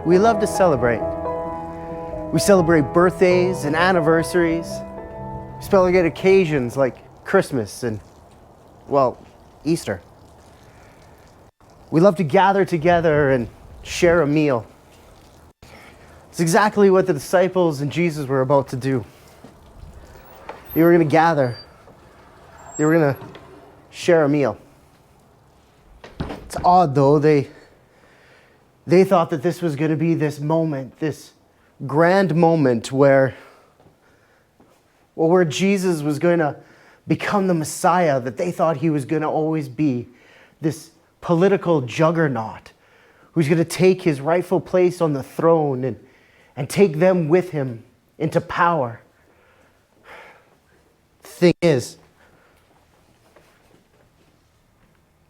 We love to celebrate. We celebrate birthdays and anniversaries. We celebrate occasions like Christmas and, well, Easter. We love to gather together and share a meal. It's exactly what the disciples and Jesus were about to do. They were going to gather. They were going to share a meal. It's odd, though. They thought that this was going to be this moment, this grand moment where Jesus was going to become the Messiah, that they thought he was going to always be, this political juggernaut who's going to take his rightful place on the throne and take them with him into power. The thing is,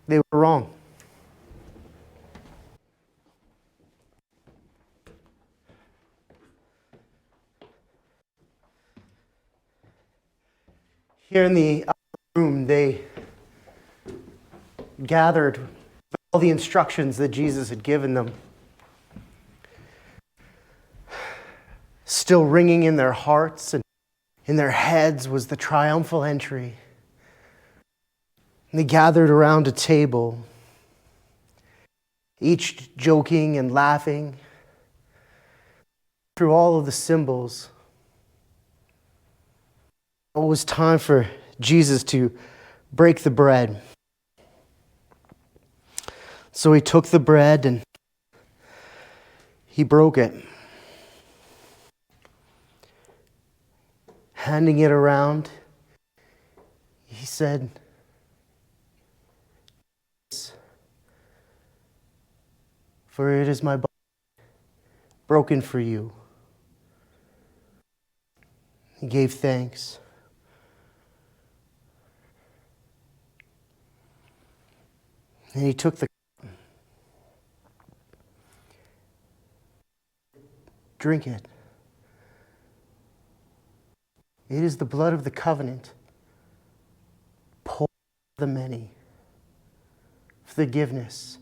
they were wrong. Here in the upper room, they gathered all the instructions that Jesus had given them. Still ringing in their hearts and in their heads was the triumphal entry. And they gathered around a table, each joking and laughing through all of the symbols. It was time for Jesus to break the bread. So he took the bread and he broke it, handing it around. He said, "For it is my body broken for you." He gave thanks. And he took the cup. Drink it. It is the blood of the covenant, poured for the many, forgiveness.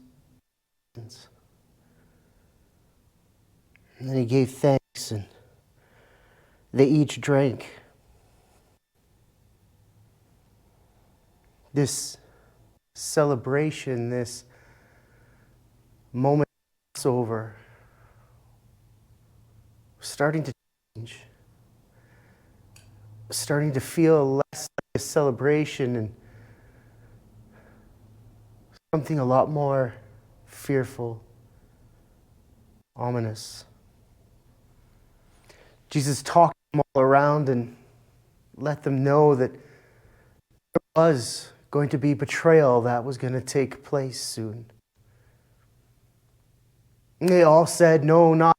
And then he gave thanks, and they each drank. This celebration, this moment of Passover, was starting to change, starting to feel less like a celebration and something a lot more fearful, ominous. Jesus talked them all around and let them know that there was going to be betrayal that was going to take place soon. And they all said, "No, not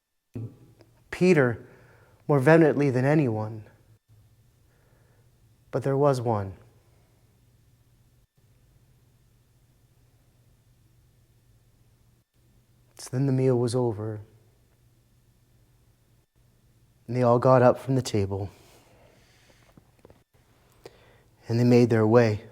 Peter," more vehemently than anyone. But there was one. So then the meal was over. And they all got up from the table. And they made their way.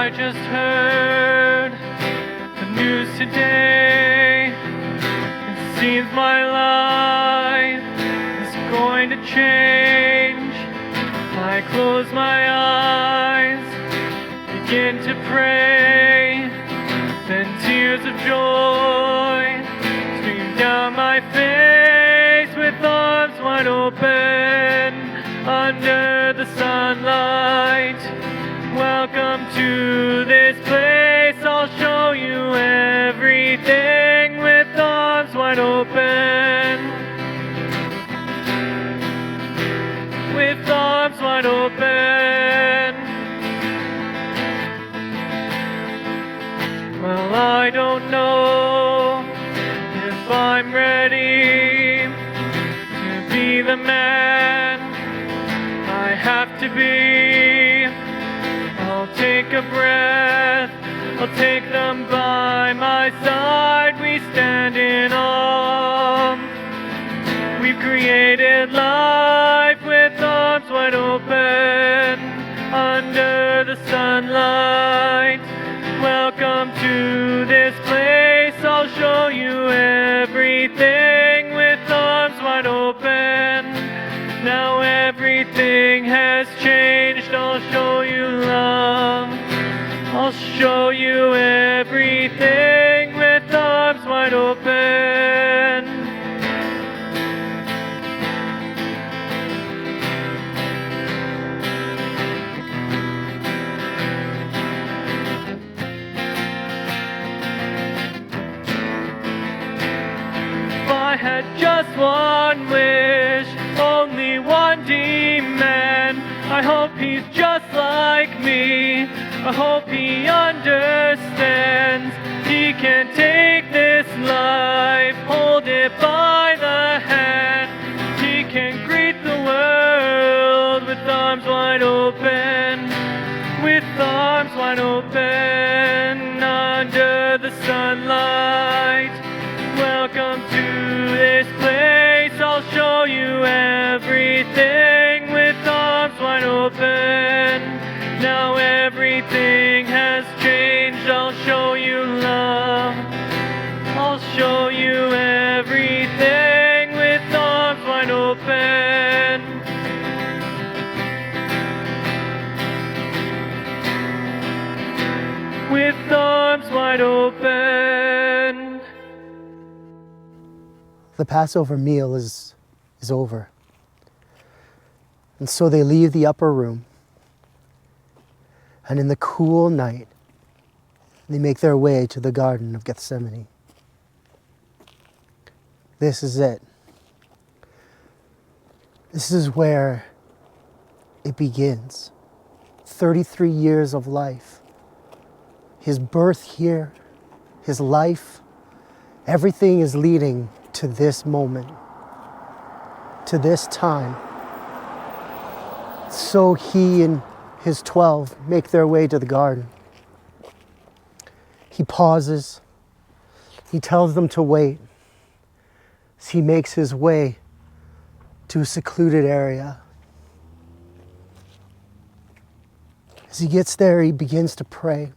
I just heard the news today. It seems my life is going to change. I close my eyes, begin to pray, then tears of joy stream down my face with arms wide open under the sunlight. Welcome to this place, I'll show you everything with arms wide open. With arms wide open. Well, I don't know if I'm ready to be the man I have to be. I'll take a breath, I'll take them by my side. We stand in awe. We've created life with arms wide open under the sunlight. Welcome to this place, I'll show you everything with arms wide open. Now everything has changed, I'll show you love. I'll show you everything with arms wide open. I had just one wish, only one demand. I hope he's just like me. I hope he understands. He can take this life, hold it by the hand. He can greet the world with arms wide open. With arms wide open under the sunlight. Welcome to this place, I'll show you everything with arms wide open. Now everything has changed, I'll show you love. I'll show you everything with arms wide open. With arms wide open. The Passover meal is over. And so they leave the upper room. And in the cool night, they make their way to the Garden of Gethsemane. This is it. This is where it begins. 33 years of life. His birth here, his life, everything is leading to this moment, to this time. So he and his 12 make their way to the garden. He pauses. He tells them to wait as he makes his way to a secluded area. As he gets there, he begins to pray.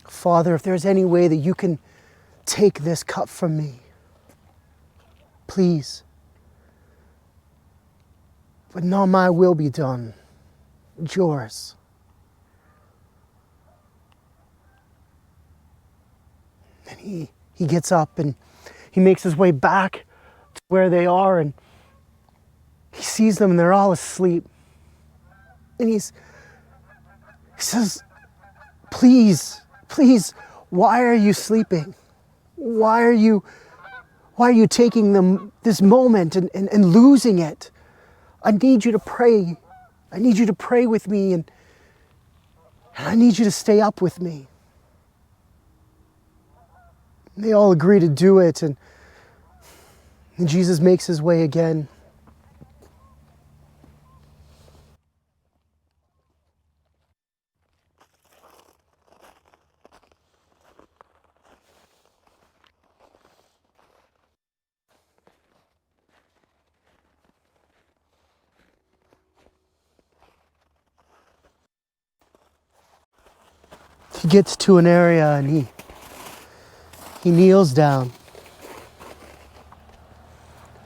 Father, if there's any way that you can take this cup from me, please. But not my will be done, yours. And he gets up and he makes his way back to where they are, and he sees them and they're all asleep. And he says, please, why are you sleeping? Why are you taking this moment and losing it? I need you to pray. I need you to pray with me, and I need you to stay up with me. And they all agree to do it, and Jesus makes his way again. He gets to an area and he kneels down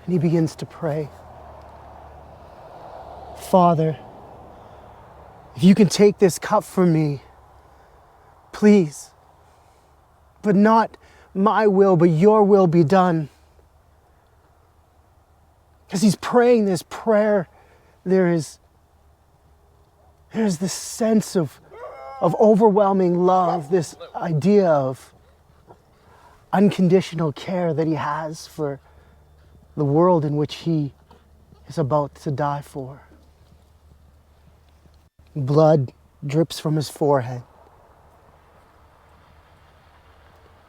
and he begins to pray. Father, if you can take this cup from me, please, but not my will, but your will be done. As he's praying this prayer, there's this sense of overwhelming love, this idea of unconditional care that he has for the world in which he is about to die for. Blood drips from his forehead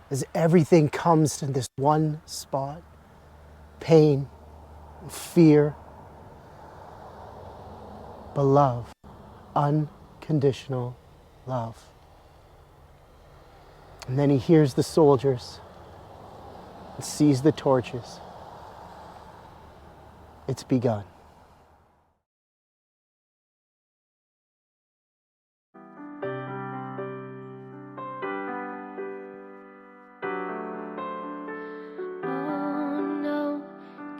as everything comes to this one spot: pain, fear, but love, unconditional love. And then he hears the soldiers and sees the torches. It's begun. Oh no,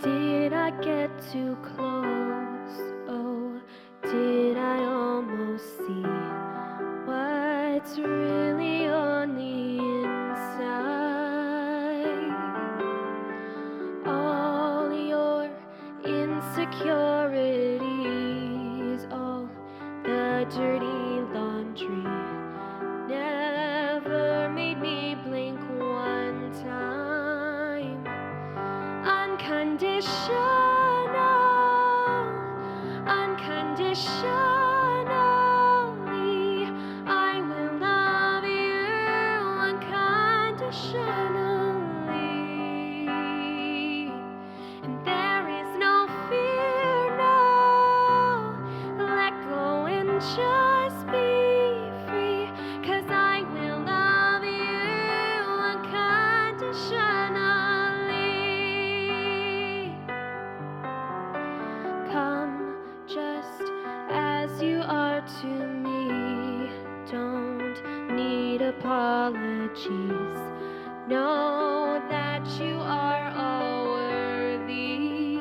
did I get too close? Oh, did I almost see what's really on the inside? All your insecurities, all the dirty laundry, never made me blink one time. Unconditionally, I will love you unconditionally. And there is no fear, no. Let go and just be free, 'cause I will love you unconditionally. Come just as you are to me. Don't need apologies. Know that you are all worthy.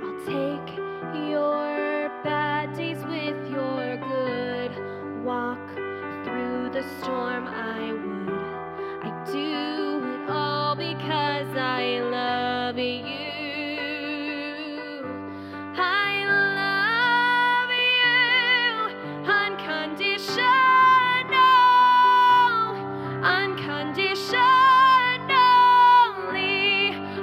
I'll take your bad days with your good. Walk through the storm, I would. I do it all because I love you. I love you unconditionally.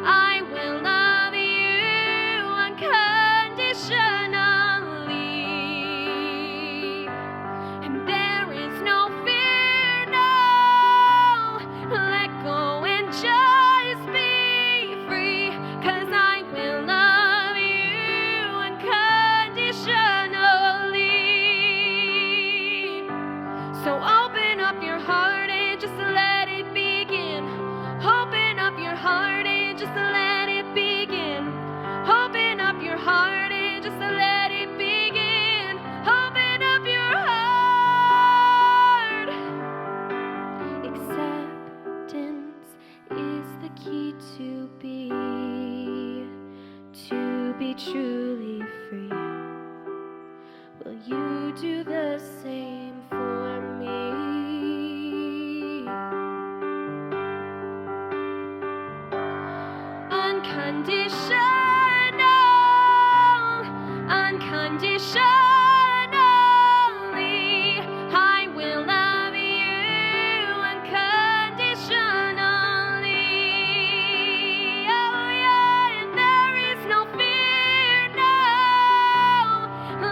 I will love you unconditionally. And there is no fear, no. Let go and just be free, 'cause I will love you unconditionally. So open up your heart and just let it begin. Open up your heart and just let it begin. Open up your heart and just let it begin. Open up your heart. Acceptance is the key to be truly free. Will you do the same for me? Unconditionally, I will love you unconditionally. Oh yeah, and there is no fear, no.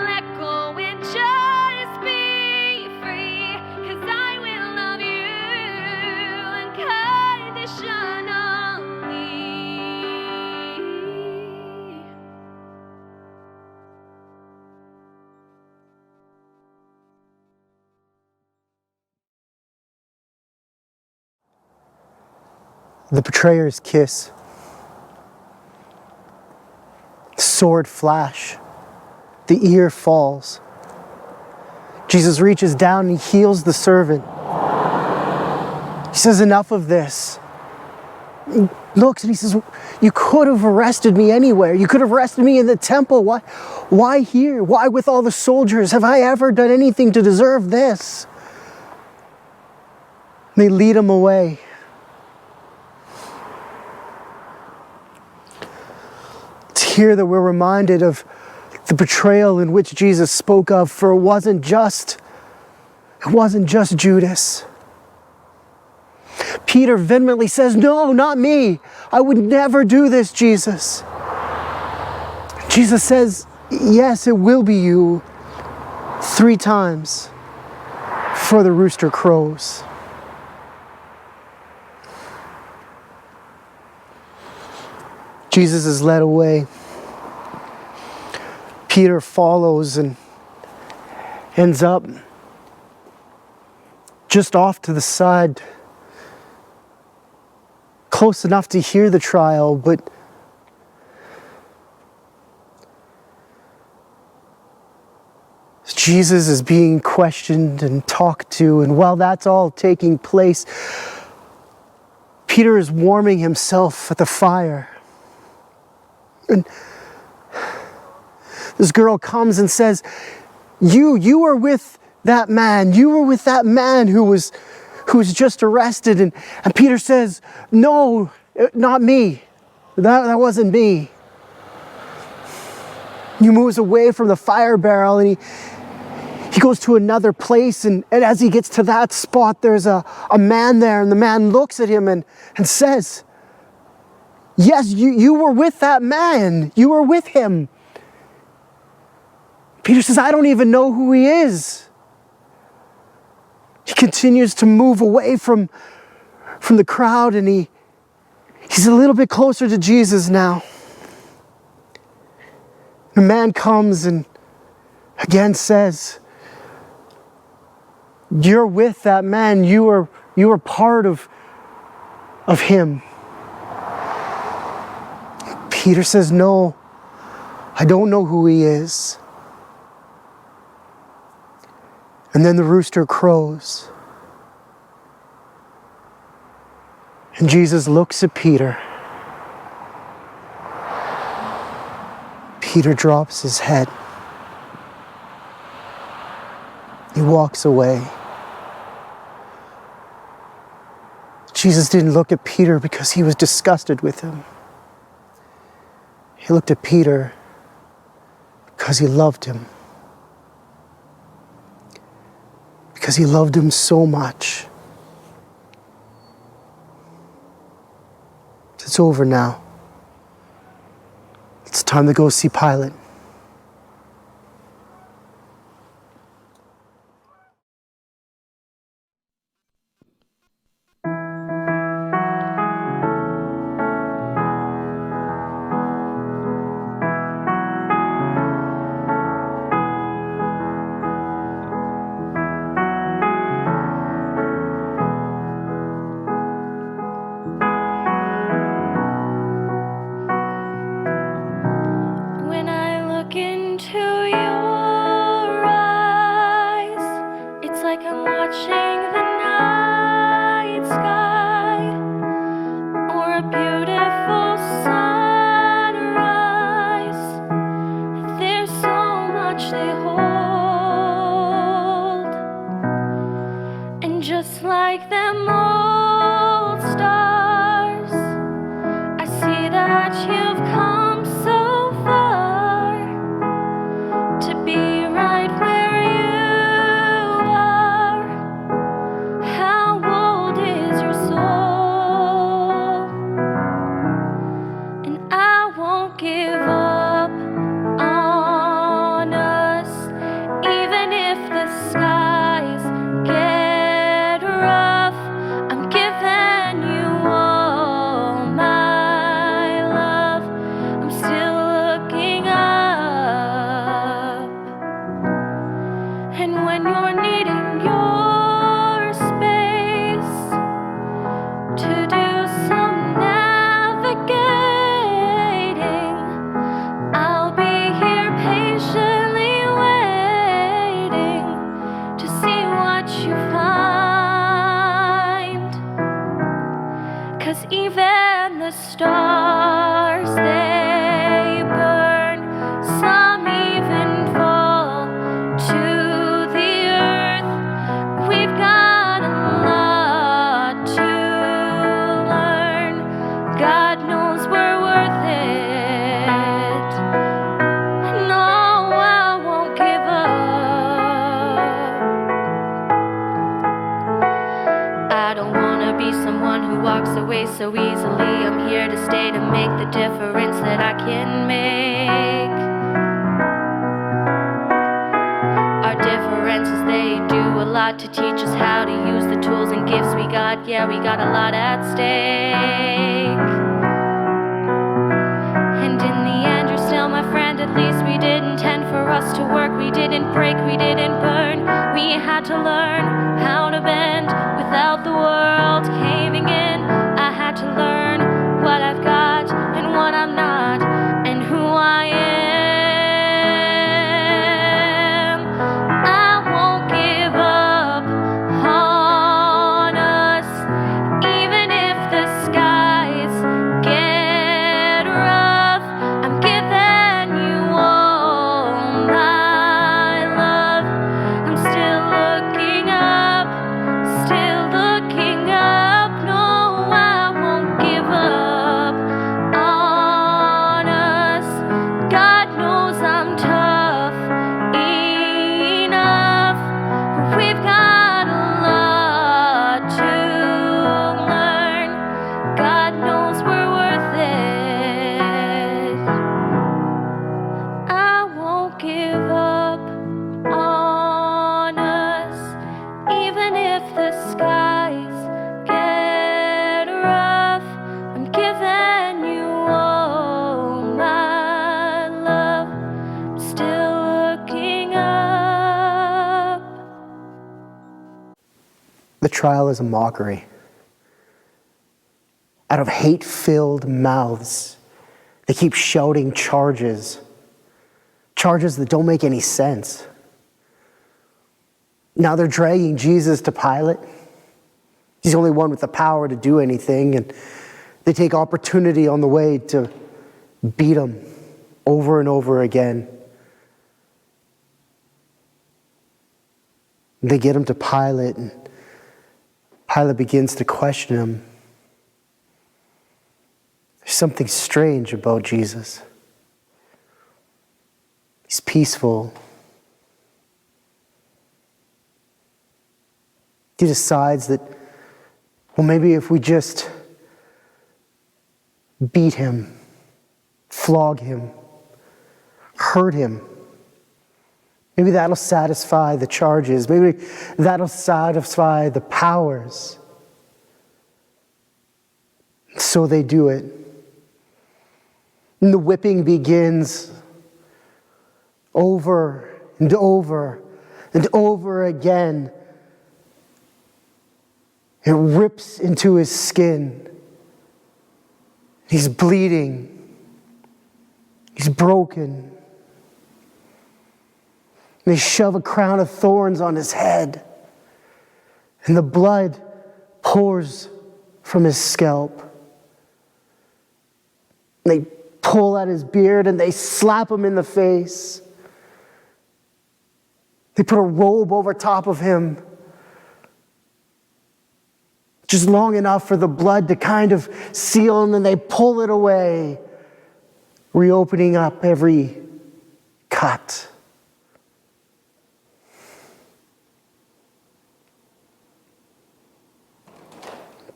Let go and just be free, 'cause I will love you unconditionally. The betrayer's kiss. Sword flash. The ear falls. Jesus reaches down and he heals the servant. He says, enough of this. He looks and he says, you could have arrested me anywhere. You could have arrested me in the temple. Why here? Why with all the soldiers? Have I ever done anything to deserve this? And they lead him away. It's here that we're reminded of the betrayal in which Jesus spoke of, for it wasn't just Judas. Peter vehemently says, no, not me. I would never do this, Jesus. Jesus says, yes, it will be you 3 times before the rooster crows. Jesus is led away. Peter follows and ends up just off to the side, close enough to hear the trial, but Jesus is being questioned and talked to, and while that's all taking place, Peter is warming himself at the fire. And this girl comes and says, you were with that man. You were with that man who was just arrested. And Peter says, no, not me. That wasn't me. He moves away from the fire barrel and he goes to another place. And as he gets to that spot, there's a man there. And the man looks at him and says, yes, you were with that man. You were with him. Peter says, I don't even know who he is. He continues to move away from the crowd, and he's a little bit closer to Jesus now. The man comes and again says, you're with that man. You are part of him. Peter says, no, I don't know who he is. And then the rooster crows. And Jesus looks at Peter. Peter drops his head. He walks away. Jesus didn't look at Peter because he was disgusted with him. He looked at Peter because he loved him. Because he loved him so much. It's over now. It's time to go see Pilate. When I and the stars, they burn. Some even fall to the earth. We've got a lot to learn. God knows we're worth it. No, I won't give up. I don't wanna be someone who walks away so easily. I'm here to stay to make the difference that I can make. Our differences, they do a lot to teach us how to use the tools and gifts we got. Yeah, we got a lot at stake. And in the end, you're still my friend. At least we didn't intend for us to work. We didn't break, we didn't burn. We had to learn how to bend without the world caving in. I had to learn what I've got and what I'm not, and who I am. I won't give up on us, even if the skies get rough. I'm giving you all my love. I'm still looking up, still looking up. No, I won't give up on us. God knows I'm tough enough. We've got a lot to learn. God knows we're worth it. I won't give up on us, even if the skies get rough. I'm giving you all my love. I'm still looking up. The trial is a mockery. Out of hate-filled mouths, they keep shouting charges that don't make any sense. Now they're dragging Jesus to Pilate. He's the only one with the power to do anything, and they take opportunity on the way to beat him over and over again. They get him to Pilate, and Pilate begins to question him. There's something strange about Jesus. He's peaceful. He decides that, well, maybe if we just beat him, flog him, hurt him, maybe that'll satisfy the charges. Maybe that'll satisfy the powers. So they do it. And the whipping begins over and over and over again. It rips into his skin. He's bleeding. He's broken. They shove a crown of thorns on his head, and the blood pours from his scalp. They pull at his beard and they slap him in the face. They put a robe over top of him, just long enough for the blood to kind of seal, and then they pull it away, reopening up every cut.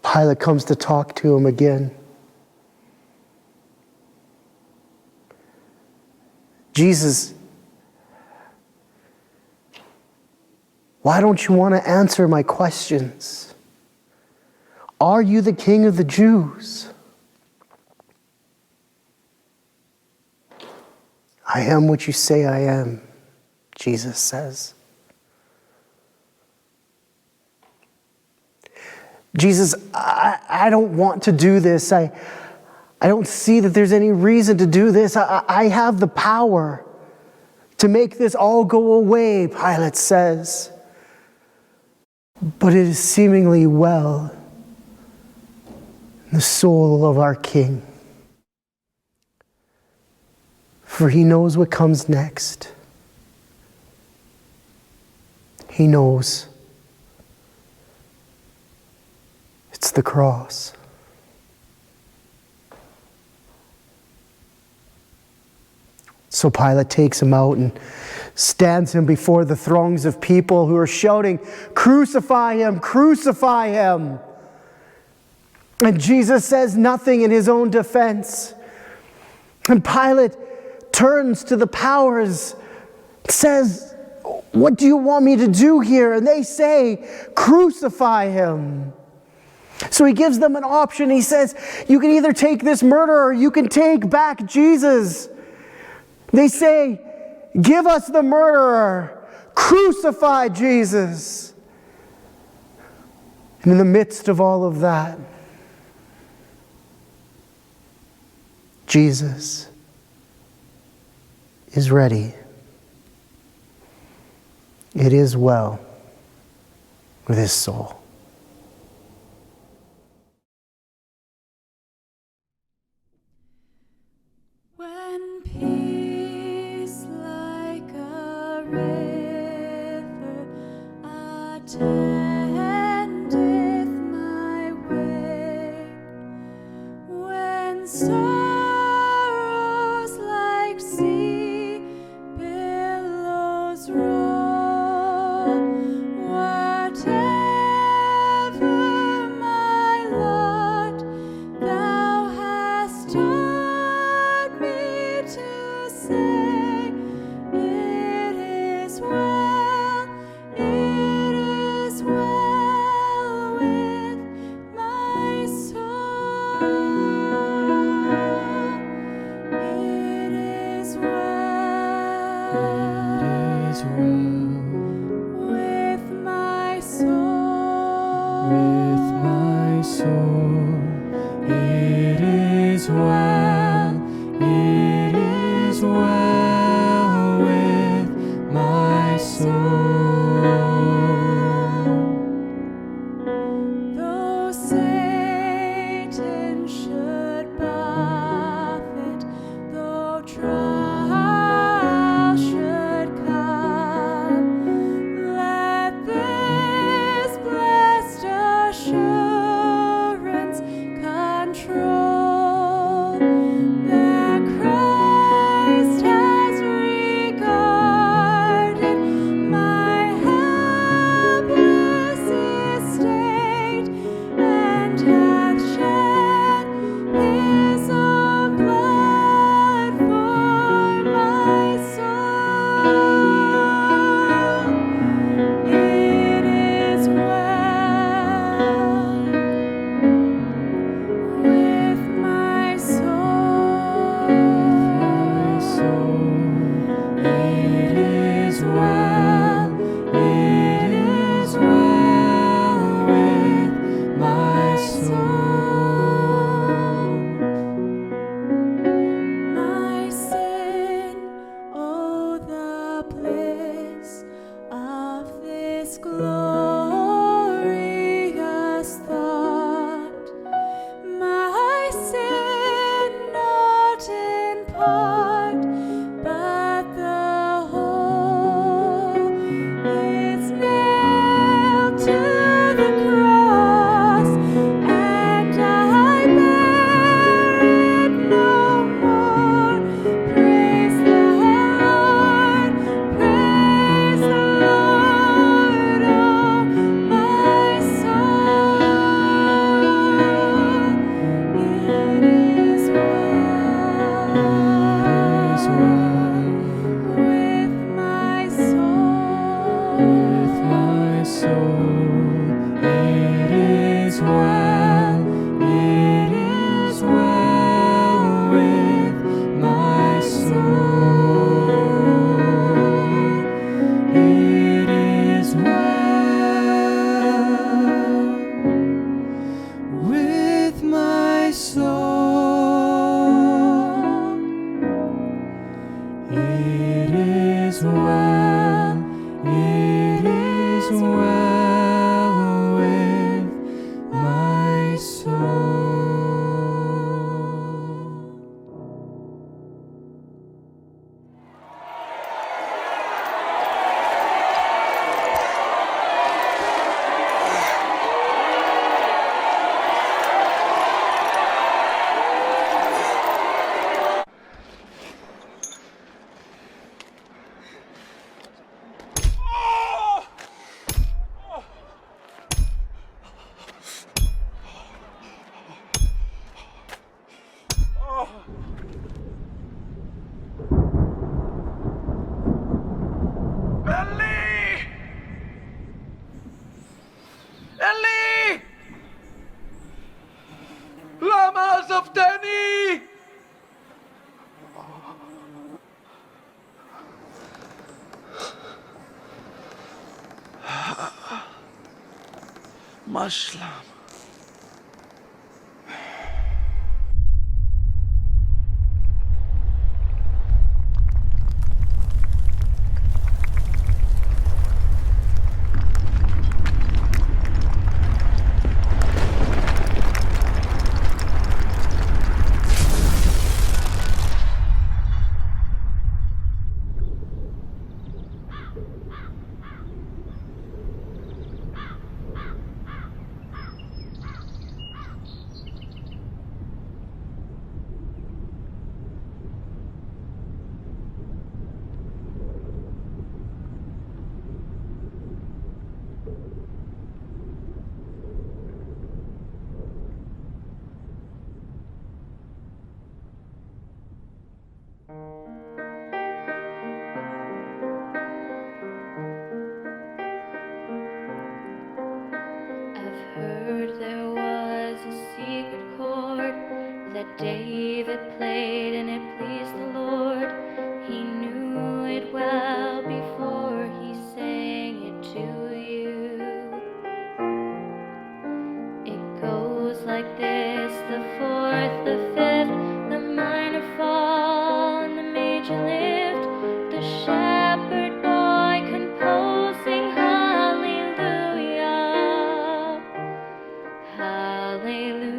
Pilate comes to talk to him again. Jesus, why don't you want to answer my questions? Are you the King of the Jews? I am what you say I am, Jesus says. Jesus, I don't want to do this. I don't see that there's any reason to do this. I have the power to make this all go away, Pilate says. But it is seemingly well the soul of our King. For he knows what comes next. He knows. It's the cross. So Pilate takes him out and stands him before the throngs of people who are shouting, "Crucify him! Crucify him!" And Jesus says nothing in his own defense. And Pilate turns to the powers, says, "What do you want me to do here?" And they say, "Crucify him." So he gives them an option. He says, "You can either take this murderer or you can take back Jesus." They say, "Give us the murderer. Crucify Jesus." And in the midst of all of that, Jesus is ready. It is well with his soul. When peace like a river attendeth my way, when sorrows like sea billows roll, whatever my lot, thou hast taught me to say, it is well with my soul. It is well with my soul. With my soul, it is well with my soul. Though Satan should buffet, though trial should come, let this blessed assurance control Muslim. I've heard there was a secret chord that David played and it pleased the Lord. He knew it well before he sang it to you. It goes like this: the fourth, the fifth, the minor fall, and the major lift. The shepherd boy composing hallelujah, hallelujah,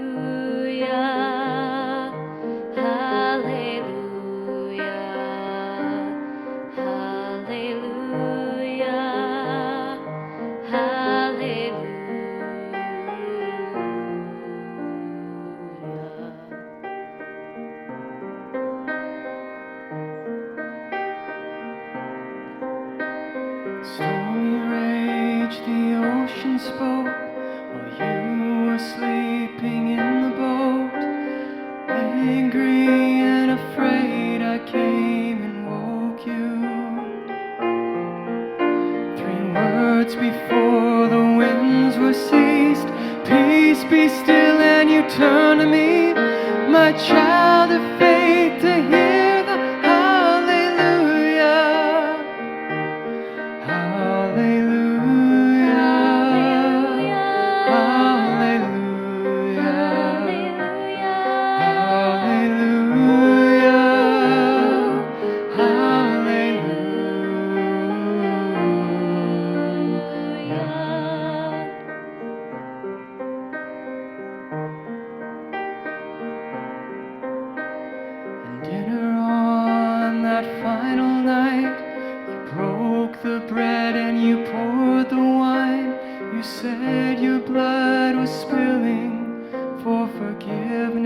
hallelujah, hallelujah, hallelujah. Stormy rage, the ocean spoke while you were sleeping in the boat. Angry and afraid, I came and woke you. 3 words before the winds were ceased. Peace, be still, and you turn to me, my child of faith, to hear the hallelujah. Hallelujah, hallelujah, hallelujah, And dinner on that final night, you broke the bread and you poured the wine. You said your blood was spilling for forgiveness.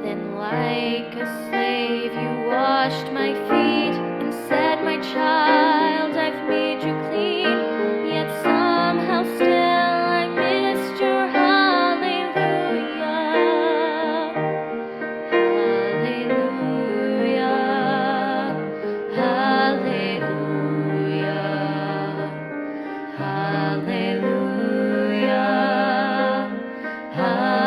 Then like a slave you washed my feet and said, my child, I've made you clean. Yet somehow still I missed your hallelujah, hallelujah, hallelujah, hallelujah,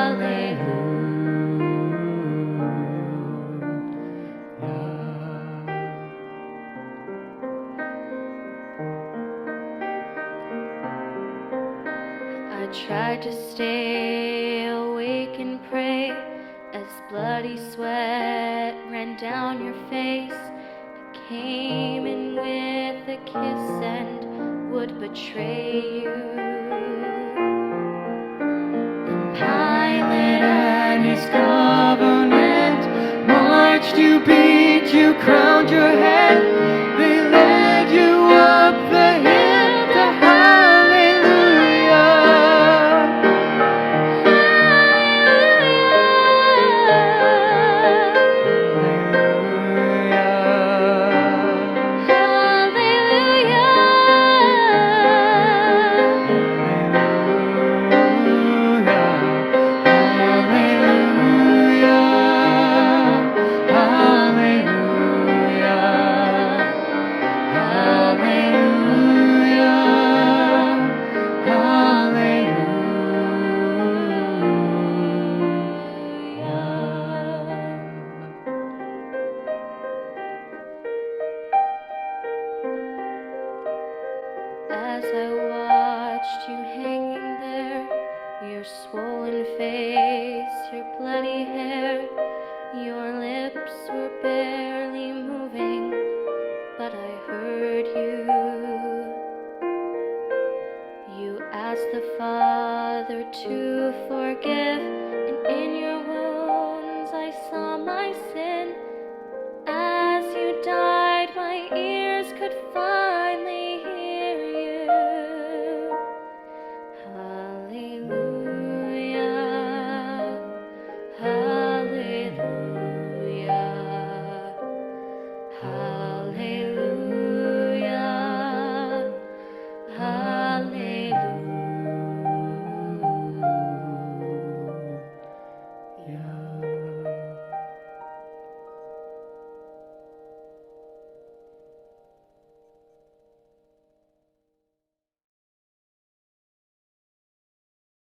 I tried to stay awake and pray as bloody sweat ran down your face. I came in with a kiss and would betray you. Then Pilate And his government marched you, beat you, crowned your head. They led you up the hill to hallelujah. bloody hair. Your lips were barely moving, but I heard you. You asked the Father to forgive.